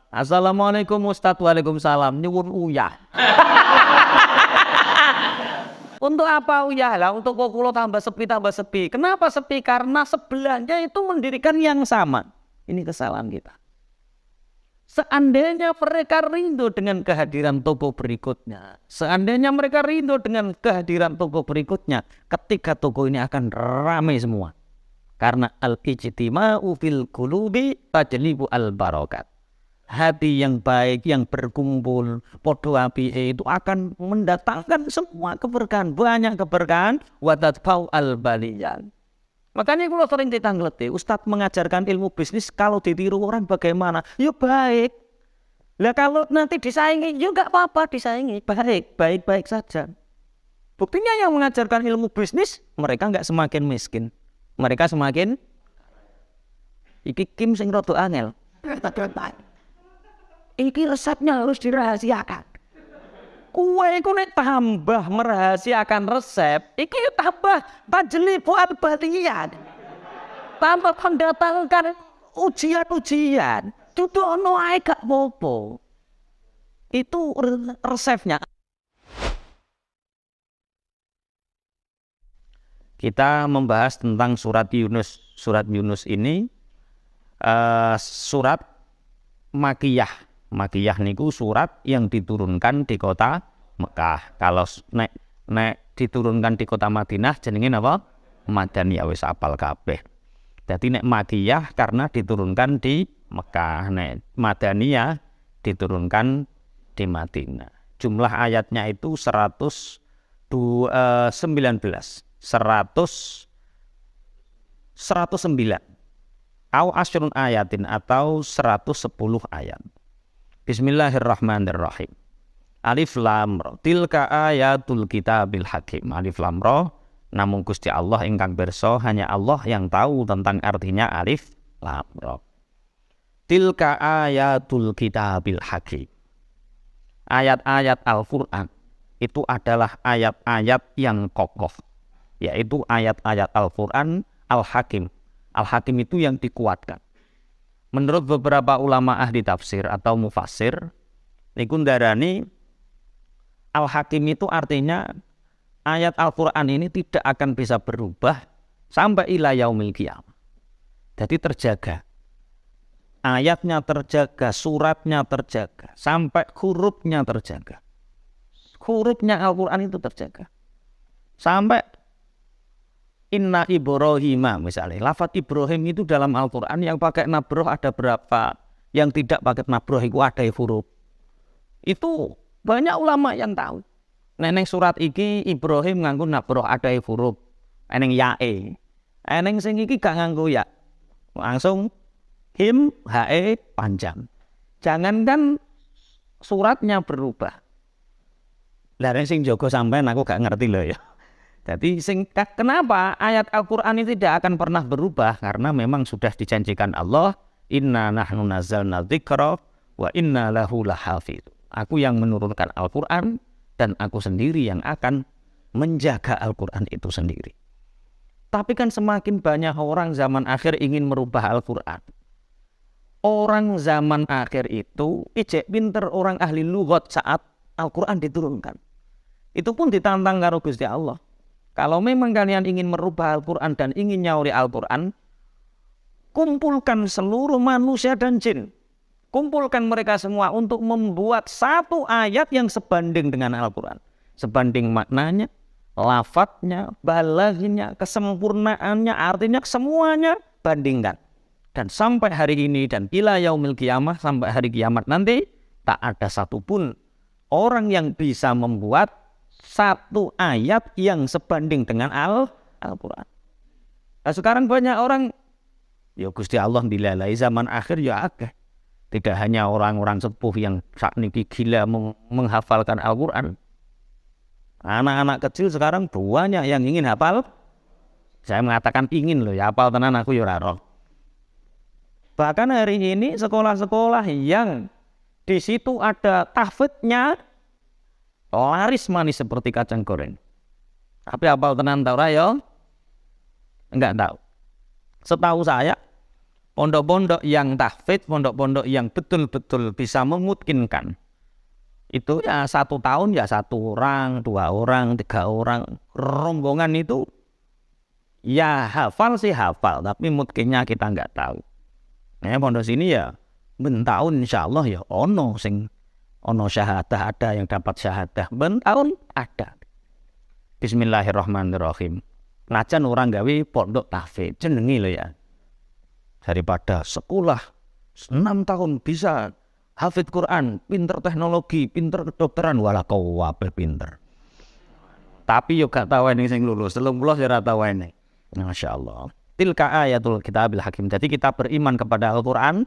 Assalamualaikum Ustadz, waalaikumsalam. Nyuwun uyah. Untuk apa uyah lah? Untuk kok kula tambah sepi. Kenapa sepi? Karena sebelahnya itu mendirikan yang sama. Ini kesalahan kita. Seandainya mereka rindu dengan kehadiran toko berikutnya, ketika toko ini akan ramai semua. Karena al-ijtima'u fil qulubi tajlibu al-barakat. Hati yang baik, yang berkumpul, podo api itu akan mendatangkan semua keberkahan, banyak keberkahan, wa tadfa'u al-baliyan. Makanya kalau sering ditanggleti, Ustadz mengajarkan ilmu bisnis, kalau ditiru orang bagaimana? Ya baik. Lah kalau nanti disaingi, ya nggak apa-apa disaingi. Baik saja. Buktinya yang mengajarkan ilmu bisnis, mereka nggak semakin miskin. Mereka semakin iki Kim sing rada angel. Iki resepnya harus dirahasiakan. Kue iku nek tambah merahasiakan resep, iki tambah tajlibu al-baliyan. Tambah mendatangkan ujian-ujian. Dudu ono ae gak apa-apa. Itu resepnya. Kita membahas tentang surat Yunus. Surat Yunus ini surat Makiyah. Makiyah niku surat yang diturunkan di kota Mekah. Kalau nek diturunkan di kota Madinah jenenge napa? Madaniyah, wis apal kabeh. Dadi nek Makiyah karena diturunkan di Mekah, nek Madaniyah diturunkan di Madinah. Jumlah ayatnya itu 119. 109. Au asyrun ayatin atau 110 ayat. Bismillahirrahmanirrahim. Alif Lam Ra. Tilka ayatul kitabil hakim. Alif Lam Ra. Namun Gusti Allah ingkang pirsa, hanya Allah yang tahu tentang artinya Alif Lam Ra. Tilka ayatul kitabil hakim. Ayat-ayat Al-Qur'an itu adalah ayat-ayat yang kokoh, yaitu ayat-ayat Al-Qur'an Al-Hakim. Al-Hakim itu yang dikuatkan. Menurut beberapa ulama ahli tafsir atau mufassir, niku ndarani Al-Hakim itu artinya ayat Al-Qur'an ini tidak akan bisa berubah sampai ila yaumil qiyamah. Jadi terjaga. Ayatnya terjaga, suratnya terjaga, sampai hurufnya terjaga. Hurufnya Al-Qur'an itu terjaga. Sampai Inna Ibrahima misalnya, lafaz Ibrahim itu dalam Al-Qur'an yang pakai nabroh ada berapa, yang tidak pakai nabroh itu ada huruf. Itu banyak ulama yang tahu. Neneng surat iki Ibrahim nganggo nabroh ada huruf. Eneng yae. Eneng sing iki gak nganggo ya. Langsung him hae panjang. Jangankan suratnya berubah. Lah sing jaga sampean aku gak ngerti loh ya. Jadi kenapa ayat Al-Qur'an ini tidak akan pernah berubah? Karena memang sudah dijanjikan Allah, inna nahnu nazzalna dzikra wa inna lahu lahafidz. Aku yang menurunkan Al-Qur'an dan aku sendiri yang akan menjaga Al-Qur'an itu sendiri. Tapi kan semakin banyak orang zaman akhir ingin merubah Al-Qur'an. Orang zaman akhir itu ijek pinter orang ahli lughat saat Al-Qur'an diturunkan. Itu pun ditantang karo Gusti Allah. Kalau memang kalian ingin merubah Al-Qur'an dan ingin nyauri Al-Qur'an, kumpulkan seluruh manusia dan jin. Kumpulkan mereka semua untuk membuat satu ayat yang sebanding dengan Al-Qur'an. Sebanding maknanya, lafadznya, balaghnya, kesempurnaannya, artinya semuanya bandingkan. Dan sampai hari ini dan ila yaumil qiyamah, sampai hari kiamat nanti, tak ada satupun orang yang bisa membuat satu ayat yang sebanding dengan Al-Qur'an. Nah, sekarang banyak orang, ya Gusti Allah dilalai zaman akhir ya akeh. Tidak hanya orang-orang sepuh yang sakniki gila menghafalkan Al-Qur'an. Anak-anak kecil sekarang banyak yang ingin hafal. Saya mengatakan ingin loh, ya hafal tenan aku ya ora roh. Bahkan hari ini sekolah-sekolah yang di situ ada tahfidznya laris manis seperti kacang goreng. Tapi hafal tenan ta ora ya? Enggak tahu. Setahu saya pondok-pondok yang tahfidz, pondok-pondok yang betul-betul bisa memungkinkan itu ya 1 tahun ya 1 orang, 2 orang, 3 orang, rombongan itu ya hafal sih hafal, tapi mungkinnya kita nggak tahu. Nah, pondok sini ya bentahun insyaallah ya ono syahadah, ada yang dapat syahadah, bentahun ada. Bismillahirrahmanirrahim. Najan orang gawe pondok tahfidz jenengi lho ya. Daripada sekolah 6 tahun bisa hafidz Quran, pinter teknologi, pinter kedokteran, walah kau wape pinter. Tapi yo gak tahu ini sing lulus, 30 ya ora tahu ini. Masyaallah. Tilka ayatul kitabil hakim. Jadi kita beriman kepada Al-Qur'an,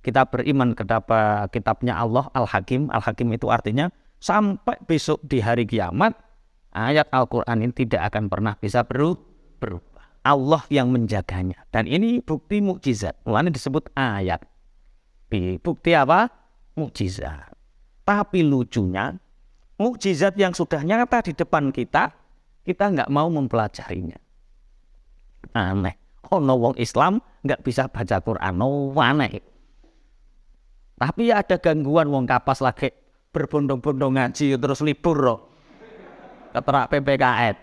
kita beriman kepada kitabnya Allah Al-Hakim. Al-Hakim itu artinya sampai besok di hari kiamat ayat Al-Qur'an ini tidak akan pernah bisa berubah. Allah yang menjaganya. Dan ini bukti mukjizat. Mulanya disebut ayat. Bukti apa? Mukjizat. Tapi lucunya, mukjizat yang sudah nyata di depan kita nggak mau mempelajarinya. Aneh. Ono wong Islam nggak bisa baca Quran, aneh. Tapi ada gangguan wong kapas lagi berbondong-bondong ngaji terus libur loh. Keterak PPKN.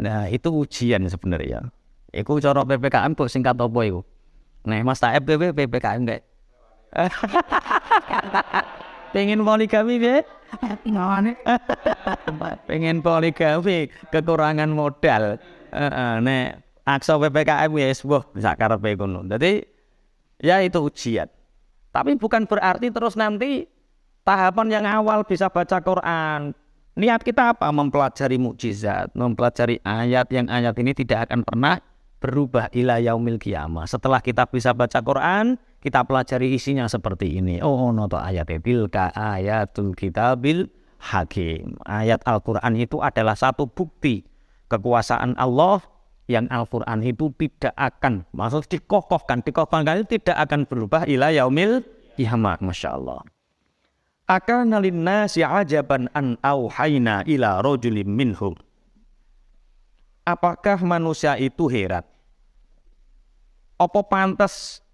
Nah, itu ujian sebenarnya. Iku cara PPKM kok singkat apa iku? Nah, Mas Taib PPKM enggak? Pengen poligami nggih? Pengen poligami, kekurangan modal. Nek aksa PPKM wis bisa karepe ngono. Dadi ya itu ujian. Tapi bukan berarti terus nanti tahapan yang awal bisa baca Quran. Niat kita apa? Mempelajari mukjizat, mempelajari ayat yang ayat ini tidak akan pernah berubah ila yaumil qiyamah. Setelah kita bisa baca Quran, kita pelajari isinya seperti ini. Oh, noto ayat tilka ayatul kitabil hakim. Ayat Al-Qur'an itu adalah satu bukti kekuasaan Allah yang Al-Qur'an itu tidak akan, maksud dikokohkan itu tidak akan berubah ila yaumil qiyamah. Masyaallah. Akana linnasi ajaban an auhayna ila rajulim minhum. Apakah manusia itu heran? Apa pantas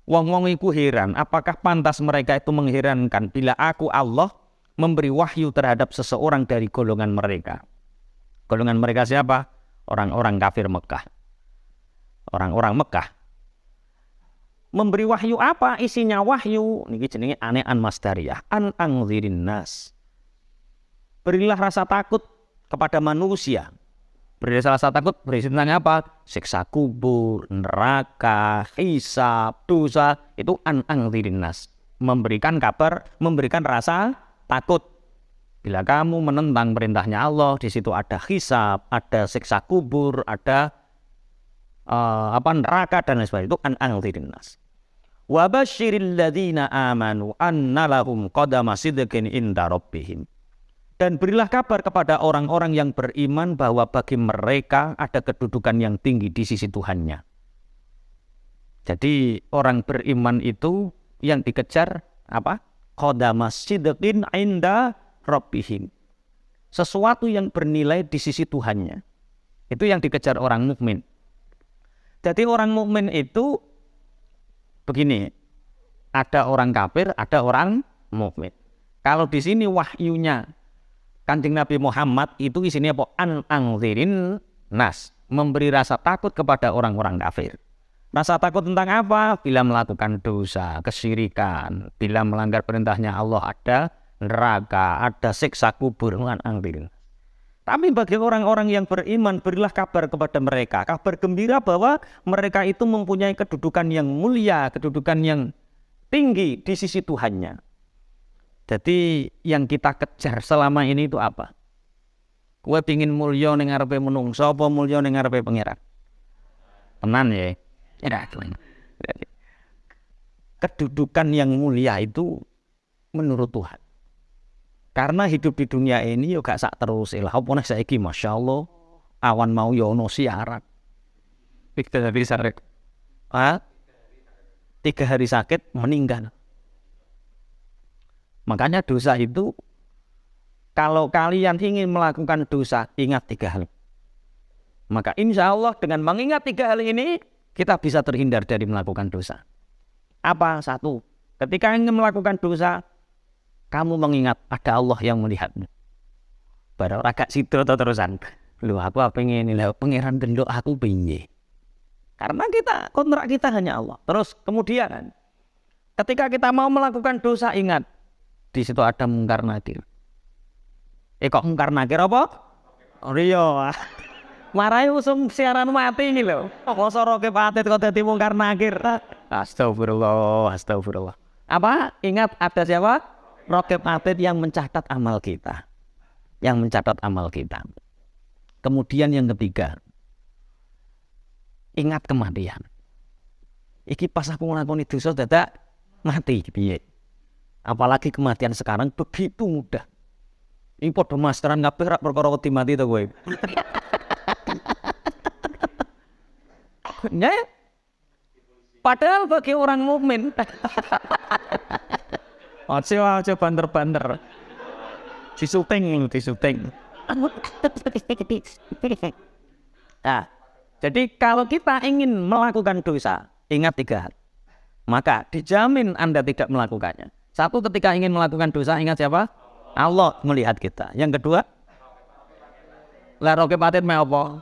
wong-wong iku heran? Apakah pantas mereka itu mengherankan bila aku Allah memberi wahyu terhadap seseorang dari golongan mereka? Golongan mereka siapa? Orang-orang kafir Mekah. Orang-orang Mekah. Memberi wahyu apa? Isinya wahyu. Niki jenenge anean masdariyah. An angzirin nas. Berilah rasa takut kepada manusia. Berilah rasa takut berisi tentang apa? Siksa kubur, neraka, hisab, dosa. Itu an angzirin nas. Memberikan kabar, memberikan rasa takut. Bila kamu menentang perintahnya Allah, di situ ada hisab, ada siksa kubur, ada neraka dan lain sebagainya. Itu an angzirin nas. Wa basyiril ladzina amanu anna lahum qadama sidqin inda rabbihim. Dan berilah kabar kepada orang-orang yang beriman bahwa bagi mereka ada kedudukan yang tinggi di sisi Tuhannya. Jadi orang beriman itu yang dikejar apa? Qadama sidqin inda rabbihim. Sesuatu yang bernilai di sisi Tuhannya. Itu yang dikejar orang mukmin. Jadi orang mukmin itu begini, ada orang kafir, ada orang mukmin. Kalau di sini wahyunya Kanjeng Nabi Muhammad itu isinya apa? An angzirin nas, memberi rasa takut kepada orang-orang kafir. Rasa takut tentang apa? Bila melakukan dosa, kesyirikan, bila melanggar perintahnya Allah, ada neraka, ada siksa kubur, an angzirin. Tapi bagi orang-orang yang beriman, berilah kabar kepada mereka, kabar gembira bahwa mereka itu mempunyai kedudukan yang mulia, kedudukan yang tinggi di sisi Tuhannya. Jadi yang kita kejar selama ini itu apa? Kowe pingin mulya ning ngarepe menungso apa mulya ning ngarepe pangeran? Tenan ya. Kedudukan yang mulia itu menurut Tuhan. Karena hidup di dunia ini yo gak sak terus lah. Apa nek saiki masyaallah awan mau yo ono siaran. 3 hari sakit. 3 hari sakit meninggal. Makanya dosa itu kalau kalian ingin melakukan dosa ingat 3 hal. Maka insya Allah dengan mengingat 3 hal ini kita bisa terhindar dari melakukan dosa. Apa? Satu, ketika ingin melakukan dosa, kamu mengingat ada Allah yang melihatmu. Baru agak situ atau terusan. Loh, aku pengen ini, pangeran gendok aku piye. Karena kontrak kita hanya Allah. Terus kemudian ketika kita mau melakukan dosa, ingat di situ ada mungkar nakir. Kok mungkar nakir apa? Oh iya. Marai usum siaran mati ini loh. Masa rokib atit kok dadi mungkar nakir. Astagfirullah, astagfirullah. Apa? Ingat ada siapa? Rokib atit yang mencatat amal kita. Yang mencatat amal kita. Kemudian yang ketiga, ingat kematian. Iki pas aku nglakoni dosa dadak mati piye. Apalagi kematian sekarang begitu mudah. Ini padha masteran kabeh rak perkara wedi mati to kowe. Ya, padahal bagi orang mukmin. Aja banter-banter. Disuting. Nah, jadi kalau kita ingin melakukan dosa, ingat 3 hal. Maka dijamin Anda tidak melakukannya. Satu, ketika ingin melakukan dosa, ingat siapa? Allah melihat kita. Yang kedua, rokib atit apa?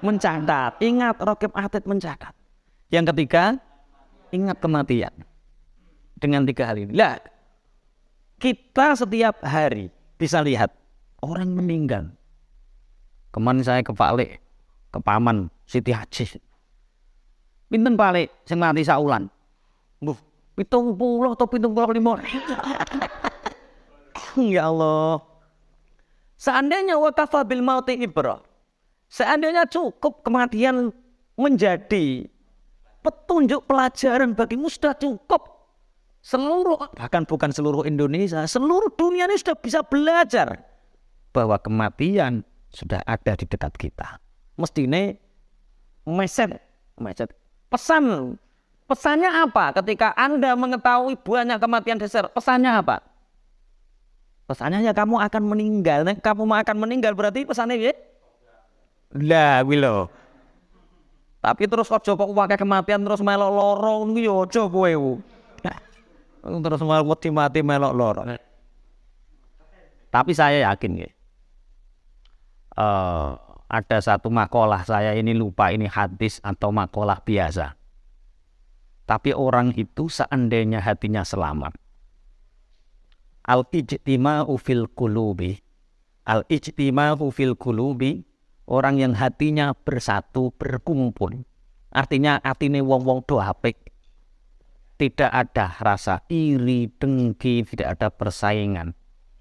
Mencatat. Ingat rokib atit mencatat. Yang ketiga, ingat kematian. Dengan 3 hal ini. Lah, kita setiap hari bisa lihat orang meninggal. Kemarin saya ke Pak ke Paman Siti Haji. Pinten Pak Lek sing mati saulan? 70 atau 75. Ya Allah. Seandainya waqafa bil mauti ibrah. Seandainya cukup kematian menjadi petunjuk pelajaran bagimu, sudah cukup. Bahkan bukan seluruh Indonesia, seluruh dunia ini sudah bisa belajar bahwa kematian sudah ada di dekat kita. Mestinya pesannya apa ketika Anda mengetahui banyak kematian dasar? Pesannya apa? Pesannya ya kamu akan meninggal. Kamu akan meninggal berarti pesannya ya? Lah wilo. Tapi terus ojo kok pakai kematian terus melok lorong yo ojo kowe. Terus mati melok lorong. Tapi saya yakin ya. Ada satu makalah, saya ini lupa ini hadis atau makalah biasa. Tapi orang itu seandainya hatinya selamat. Al-ijtima'u fil qulubi. Al-ijtima'u fil qulubi, orang yang hatinya bersatu, berkumpul. Artinya atine wong-wong do apik. Tidak ada rasa iri, dengki, tidak ada persaingan.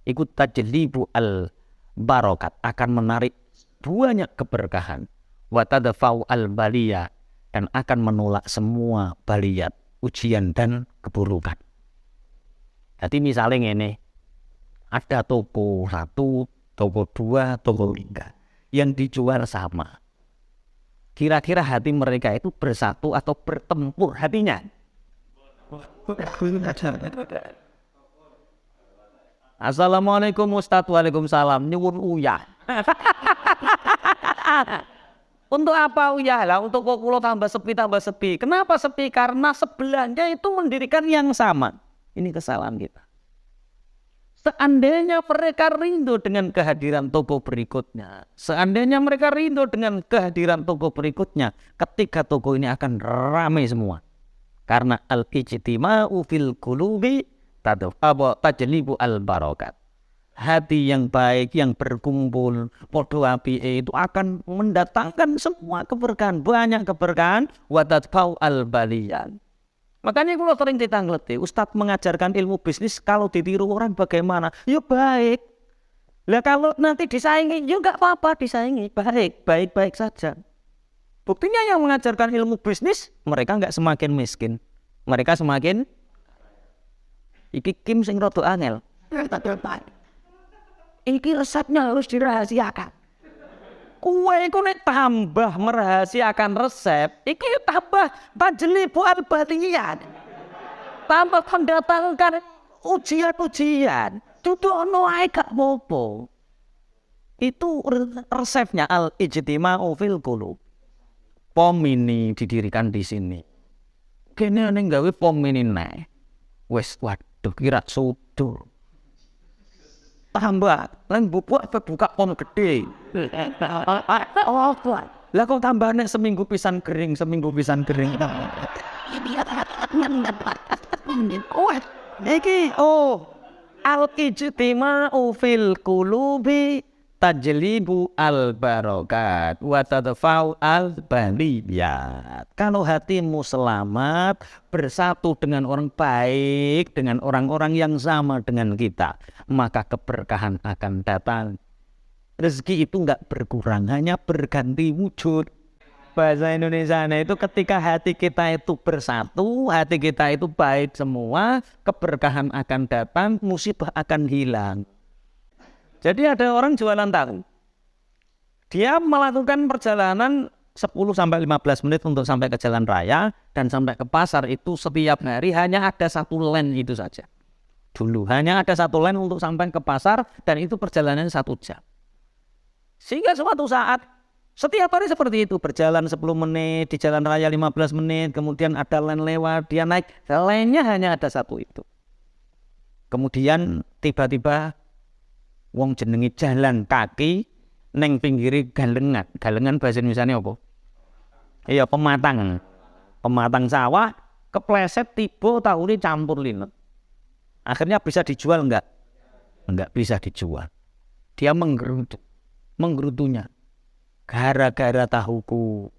Ikut tajlibu al-barokat, akan menarik banyak keberkahan. Wa tadfa'u al-baliyah, dan akan menolak semua baliyat, ujian dan keburukan. Jadi misalnya ini, ada toko 1, toko 2, toko 3 yang dijual sama. Kira-kira hati mereka itu bersatu atau bertempur hatinya? Assalamualaikum Ustaz, waalaikumsalam. Nyuwun uyah. Untuk apa uyah lah? Untuk kok kula tambah sepi. Kenapa sepi? Karena sebelahnya itu mendirikan yang sama. Ini kesalahan kita. Seandainya mereka rindu dengan kehadiran toko berikutnya, ketika toko ini akan ramai semua. Karena al-ijtima'u fil qulubi tajlibu al-barakat. Hati yang baik, yang berkumpul, podo api itu akan mendatangkan semua keberkahan, banyak keberkahan. Wa tadfa'u al-baliyan. Makanya kalau sering ditangleti, Ustadz mengajarkan ilmu bisnis, kalau ditiru orang bagaimana? Ya baik. Lah kalau nanti disaingi, ya nggak apa-apa disaingi, baik saja. Buktinya yang mengajarkan ilmu bisnis, mereka nggak semakin miskin, mereka semakin iki Kim sing rada angel. Iki resepnya harus dirahasiakan. Kue iku nek tambah merahasiakan resep, iki tambah tajlibu al-baliyat. Tambah mendatangkan ujian. Dudono ae gak apa-apa. Itu resepnya al-ijtima'u fil qulub. pom mini didirikan di sini. Kene ning gawe pom mini nae. Wes waduh kira sudur. Tambah, lan buka pom gede. Lah kok tambahane seminggu pisan kering. Iki al-ijtima'u fil qulubi tajlibu al-barakat wa tadfa'u al-baliyat. Kalau hatimu selamat, bersatu dengan orang baik, dengan orang-orang yang sama dengan kita, maka keberkahan akan datang. Rezeki itu enggak berkurang, hanya berganti wujud. Bahasa Indonesia itu ketika hati kita itu bersatu, hati kita itu baik semua, keberkahan akan datang, musibah akan hilang. Jadi ada orang jualan tahu. Dia melakukan perjalanan 10-15 menit untuk sampai ke jalan raya dan sampai ke pasar itu setiap hari hanya ada satu lane itu saja. Dulu hanya ada satu lane untuk sampai ke pasar dan itu perjalanannya 1 jam. Sehingga suatu saat setiap hari seperti itu, berjalan 10 menit, di jalan raya 15 menit, kemudian ada lane lewat, dia naik, lane-nya hanya ada satu itu. Kemudian tiba-tiba wong jenengi jalan kaki neng pinggiri galengan. Galengan bahasa Indonesia ini apa? Iya, pematang sawah, kepleset tiba tahu ini campur linet. Akhirnya bisa dijual enggak? Enggak bisa dijual. Dia menggerutunya. Gara-gara tahuku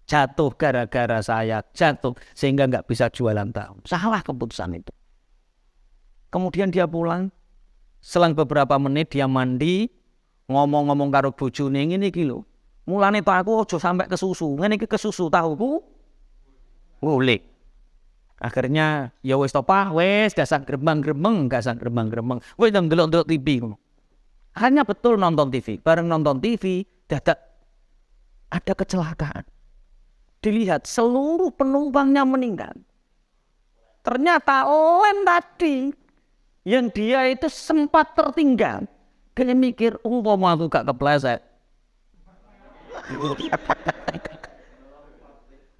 jatuh, gara-gara saya jatuh sehingga enggak bisa jualan tahu. Salah keputusan itu. Kemudian dia pulang. Selang beberapa menit dia mandi, ngomong-ngomong karo bojone ngene iki lho. Mulane to aku aja sampai kesusu. Ngene iki kesusu tahuku. Ngulik. Akhirnya ya wis to Pak, wis dasar gremeng-gremeng. Wis ndelok-ndelok TV ngono. Hanya betul nonton TV. Bareng nonton TV dadak ada kecelakaan. Dilihat seluruh penumpangnya meninggal. Ternyata lem tadi yang dia itu sempat tertinggal. Dia mikir, umpama aku gak kepleset.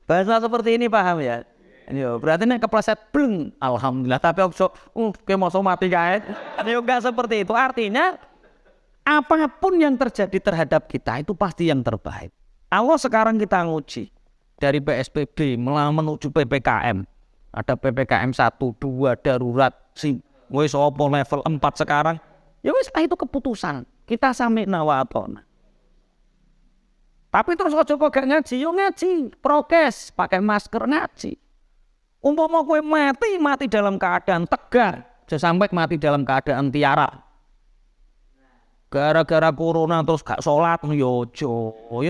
Bahasa seperti ini paham ya? Yo, berarti nek kepleset bleng, alhamdulillah. Tapi ojo, kayak mau mati kae. Yo gak seperti itu. Artinya apapun yang terjadi terhadap kita itu pasti yang terbaik. Allah sekarang kita nguji dari PSBB menuju PPKM. Ada PPKM 1, 2 darurat wis opo level 4 sekarang. Ya wis itu keputusan. Kita sami'na wa ata'na. Tapi terus aja kok gak ngaji, yo ngaji, prokes, pakai masker ngaji. Umpama kowe mati dalam keadaan tegar, aja sampai mati dalam keadaan tiara. Gara-gara corona terus gak sholat, yo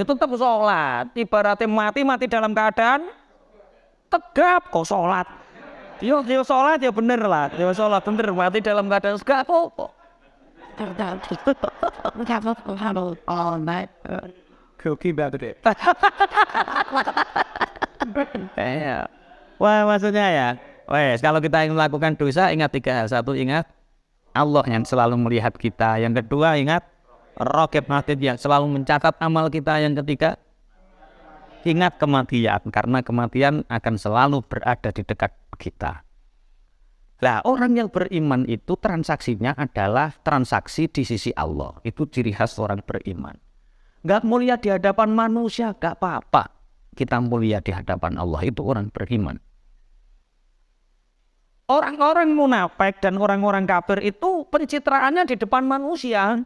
tetap sholat. Ibaratnya mati dalam keadaan tegap kok sholat. Yo sholat ya bener lah, yo sholat bener mati dalam keadaan gak apa-apa. Koki banget deh. Wah maksudnya ya, wes kalau kita ingin melakukan dosa ingat 3 hal. 1, ingat Allah yang selalu melihat kita. Yang kedua ingat Raqib Atid yang selalu mencatat amal kita. Yang ketiga ingat kematian, karena kematian akan selalu berada di dekat kita. Nah, orang yang beriman itu transaksinya adalah transaksi di sisi Allah. Itu ciri khas orang beriman. Gak mulia di hadapan manusia, gak apa-apa. Kita mulia di hadapan Allah, itu orang beriman. Orang-orang munafik dan orang-orang kafir itu pencitraannya di depan manusia.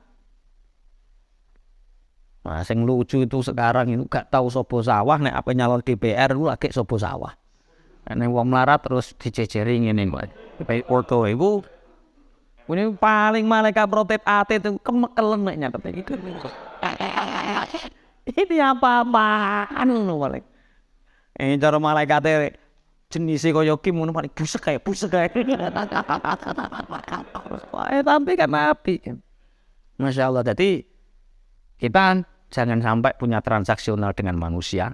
Nah, yang lucu itu sekarang itu gak tahu sobo sawah, nek apa nyalon DPR lu lagi sobo sawah. Nek wong melarat terus dijejeri ngene kok. Kayak foto ibu. Ini paling malaikat protep ate itu kemekelen nek nyatet itu. Ini apa-apaan lho paling. Cara malaikate jenisnya kaya Kim ngono paling busek kayak. Tapi kan api. Masya Allah. Jadi kita jangan sampai punya transaksional dengan manusia,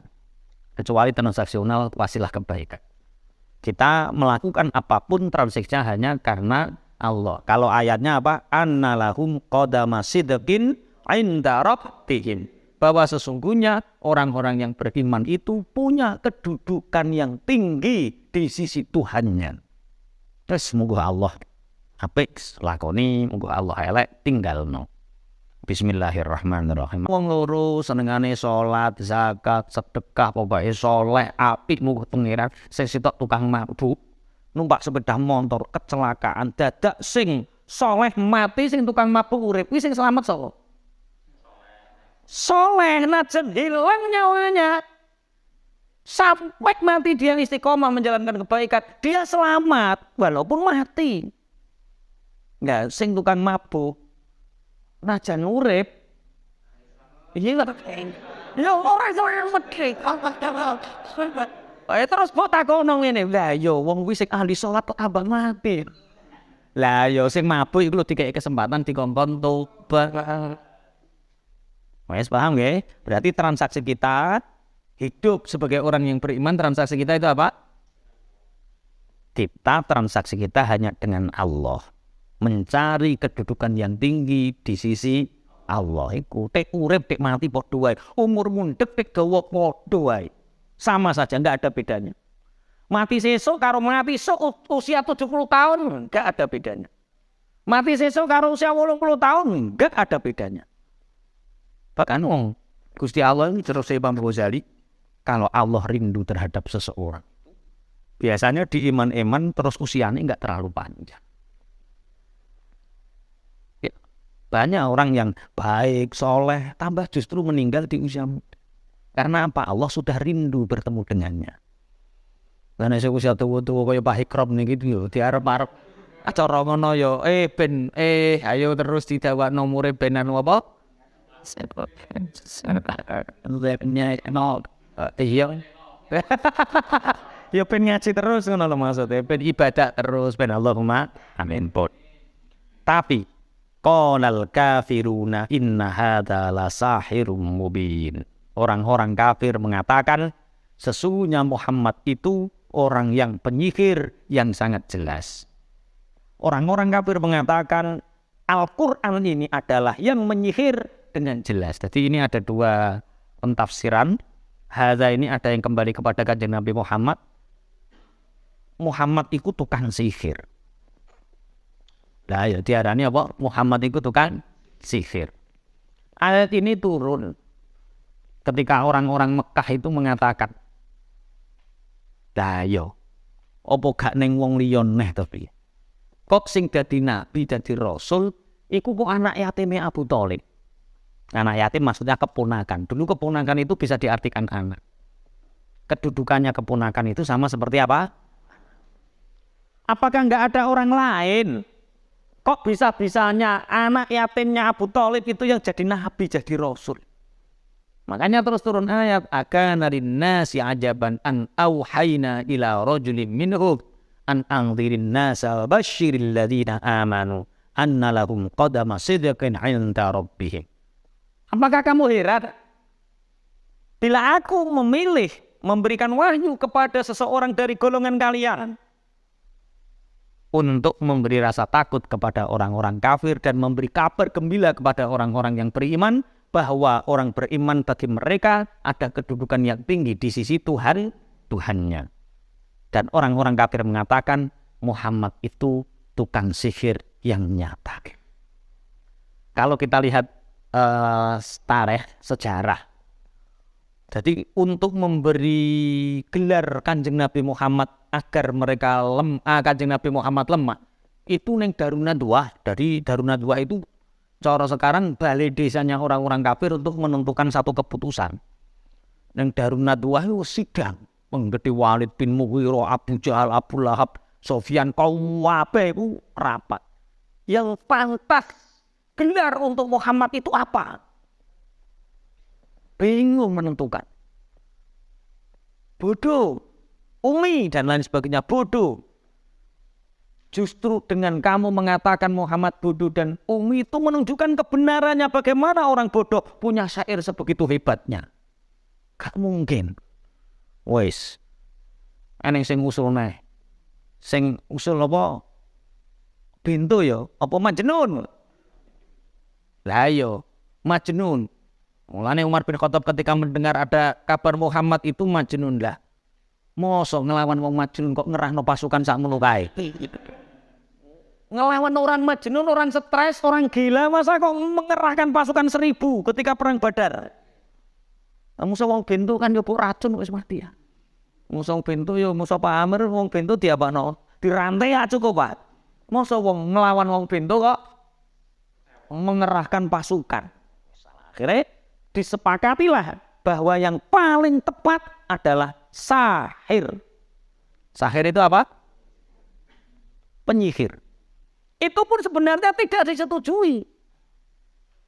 kecuali transaksional wasilah kebaikan. Kita melakukan apapun transaksinya hanya karena Allah. Kalau ayatnya apa? Annalahum qadama sidqin 'inda rabbihim. bahwa sesungguhnya orang-orang yang beriman itu punya kedudukan yang tinggi di sisi Tuhannya. Terus moga Allah apik lakoni, moga Allah elek tinggalno. Bismillahirrahmanirrahim. Wong loro senengane salat, zakat, sedekah, pokoke saleh, apik muga pangeran. Sing sitok tukang mabuk, numpak sepeda motor kecelakaan, dadak sing saleh mati, sing tukang mabuk urip. Kuwi sing selamat sapa? Saleh najan hilang nyawanya. Sampai mati dia istiqomah menjalankan kebaikan, dia selamat walaupun mati. Enggak, sing tukang mabuk najan urip. Iya lah. Ya ora iso mati. Terus kok takono ngene, lah yo wong kuwi sing ahli salat kok abang mati. Lah yo sing mabuk iku lho dikek kesempatan dikongkon tobat. Wes paham nggih? Berarti transaksi kita hidup sebagai orang yang beriman, transaksi kita itu apa? Transaksi kita hanya dengan Allah. Mencari kedudukan yang tinggi di sisi Allah. Iku tek urip tek mati padha wae. Umur mundhek tek dawa padha wae. Sama saja, enggak ada bedanya. Mati sesuk karo mati sok usia 70 tahun enggak ada bedanya. Mati sesuk karo usia 80 tahun enggak ada bedanya. Bahkan Gusti Allah ini terus Imam Ghazali, kalau Allah rindu terhadap seseorang, biasanya di iman-iman terus usianya enggak terlalu panjang. Ya, banyak orang yang baik, soleh, tambah justru meninggal di usia muda. Karena apa? Allah sudah rindu bertemu dengannya. Karena saya usia tua-tua kayak Pak Hikrom nih gitu yo, diarep-arep acara ngono yo, ben ayo terus didawak nomore benan apa? Ya ben ngaji terus ngono lho maksudnya, ben ibadah terus, ben Allahumma amin pun. Tapi qolal kafiruna inna hadza la sahirum mubin. Orang-orang kafir mengatakan sesungguhnya Muhammad itu orang yang penyihir yang sangat jelas. Orang-orang kafir mengatakan Al-Quran ini adalah yang menyihir dengan jelas. Jadi ini ada dua pentafsiran. Hadza ini ada yang kembali kepada kanjeng Nabi Muhammad. Muhammad itu tukang sihir. Lah ya diarani apa? Muhammad itu tukang sihir. Ayat ini turun ketika orang-orang Mekah itu mengatakan, lah yo, opo gak neng wong liya neh tapi. Kok sing dadi nabi, dadi rasul, iku kok anak yatime Abu Thalib. Anak yatim maksudnya keponakan. Dulu keponakan itu bisa diartikan anak. Kedudukannya keponakan itu sama seperti apa? Apakah enggak ada orang lain? Kok bisa-bisanya anak yatimnya Abu Thalib itu yang jadi nabi, jadi rasul? Makanya terus turun ayat, akana linnasi ajaban an auhayna ila rajulin minhum an anzirin nasa basyiril ladzina amanu anna lahum qadama sidqin 'inda rabbihim. Apakah kamu heran bila aku memilih memberikan wahyu kepada seseorang dari golongan kalian untuk memberi rasa takut kepada orang-orang kafir dan memberi kabar gembira kepada orang-orang yang beriman bahwa orang beriman bagi mereka ada kedudukan yang tinggi di sisi Tuhannya. Dan orang-orang kafir mengatakan Muhammad itu tukang sihir yang nyata. Kalau kita lihat tarikh sejarah, jadi untuk memberi gelar Kanjeng Nabi Muhammad agar mereka Kanjeng Nabi Muhammad lemah, itu neng Darunadwah. Dari Darunadwah itu cara sekarang balai desanya orang-orang kafir untuk menentukan satu keputusan. Neng Darunadwah itu sidang menggede Walid bin Mughirah, Abu Jahal, Abu Lahab, Sofyan, kaum wabe itu rapat. Yang pantas gelar untuk Muhammad itu apa? Bingung menentukan. Bodoh, umi dan lain sebagainya, bodoh. Justru dengan kamu mengatakan Muhammad bodoh dan umi itu menunjukkan kebenarannya. Bagaimana orang bodoh punya syair sebegitu hebatnya? Gak mungkin. Wes, eneng sing usul neh. Sing usul apa? Bintu ya, apa Majnun? Lah yo, Majnun. Mulanya Umar bin Khattab ketika mendengar ada kabar Muhammad itu majnun lah. Mosok ngelawan wong majnun kok ngerahno pasukan sak ngono kae. Ngelawan orang majnun, orang stres, orang gila, masa kok mengerahkan pasukan 1000 ketika perang Badar. Musa wong bento kan yo racun wis mati ya. Musa wong bento yo musa Pak Amir wong bento diapakno? Dirantai ya cukup, Pak. Musa wong ngelawan wong bento kok mengerahkan pasukan. Akhirnya disepakatilah bahwa yang paling tepat adalah sahir. Sahir itu apa? Penyihir. Itu pun sebenarnya tidak disetujui.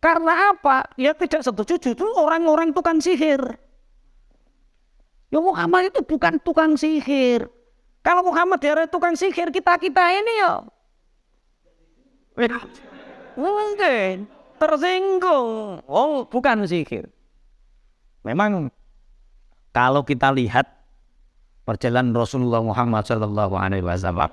Karena apa? Ya tidak setuju justru orang-orang tukang sihir. Ya Muhammad itu bukan tukang sihir. Kalau Muhammad dia tukang sihir, kita-kita ini ya mungkin tersinggung. Oh, bukan sihir. Memang kalau kita lihat perjalanan Rasulullah Muhammad SAW,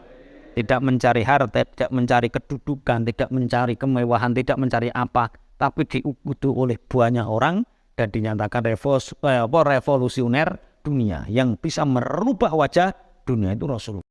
tidak mencari harta, tidak mencari kedudukan, tidak mencari kemewahan, tidak mencari apa, tapi diikuti oleh banyak orang dan dinyatakan revolusioner dunia yang bisa merubah wajah dunia itu Rasulullah.